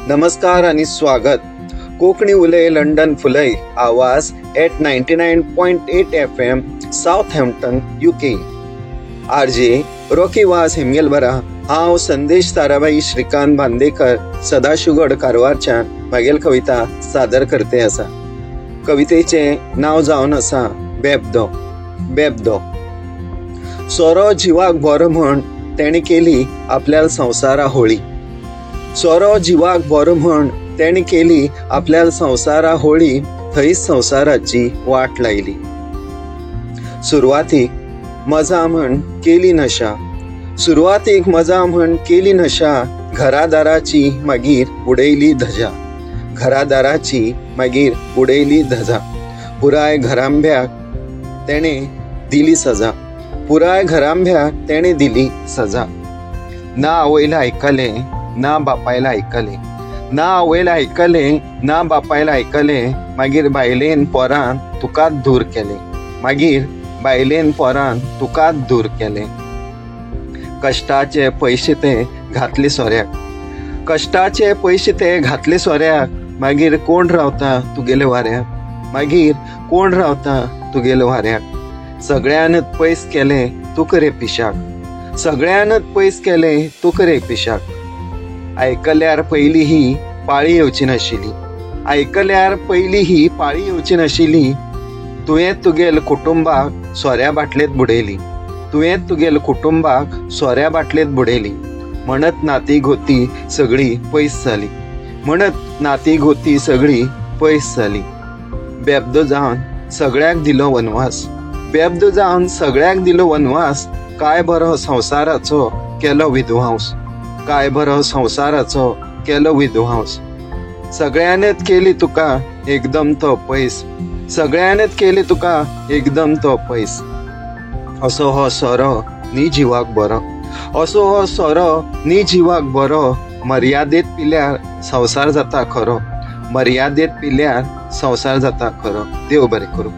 नमस्कार आणि स्वागत. कोकणी उलय लंडन फुलय आवाज at 99.8 FM Southampton UK. RJ Rocky वास हेमगेलबरा. हांव संदेश ताराबाई श्रीकांत बांदेकर सदाशिवगड कारवारच्यान म्हागेल कविता सादर करते आसा. कवितेचे नाव जावन आसा बेबदो. बेबदो. सोरो जिवाक बरो म्हण तेणी केली आपल्या संवसारा होळी. सोरो जिवाक बरो म्हण तेणी केली आपल्या संवसारा होळी. थंय संवसाराची वाट लायली. सुरवातीक मजा म्हण केली नशा. सुरवातीक मजा म्हण केली नशा. घरादाराची मागीर उडयली धजा. घरादाराची मागीर उडयली धजा. पुराय घरांब्याक तेणे दिली सजा. पुराय घरांब्याक तेणे दिली सजा. ना आवयला आयकले ना बापायला आयकले. ना आवयला आयकले ना बापायला आयकले. मागीर बायलेन पोरान तुकाच दूर केले. मागीर बायलेन पोरान तुकाच दूर केले. कश्टाचे पयशे ते घातले सोऱ्याक. कश्टाचे पयशे ते घातले सोऱ्याक. मागीर कोण रावता तुगेले वाऱ्याक. मागीर कोण रावता तुगेले वाऱ्याक. सगळ्यानच पयस केले तुका रे पिशाक. सगळ्यानच पयस केले तुका रे पिशाक. आयकल्यार पयली ही पाळी येवची नाशिल्ली. आयकल्यार पयली ही पाळी येवची नाशिल्ली. तुवें तुगेल कुटुंबाक सोऱ्या बाटलेत बुडयली. तुवें तुगेल कुटुंबाक सोऱ्या बाटलेत बुडयली. म्हणत नाती गोती सगळी पयस जाली. म्हणत नाती गोती सगळी पयस जाली. बेबदो जावन सगळ्याक दिलो वनवास. बेबदो जावन सगळ्याक दिलो वनवास. काय बरो संवसाराचो केलो विध्वंस. काय बरो संवसाराचो केलो विध्वंस. सगळ्यानच केली तुका एकदम तो पयस. सगळ्यानच केली तुका एकदम तो पयस. असो हो सोरो नी जिवाक बरो. असो हो सोरो नी जिवाक बरो. मर्यादेत पिल्यार संवसार जाता खरो. मर्यादेत पिल्यार संवसार जाता खरो. देव बरें करूं.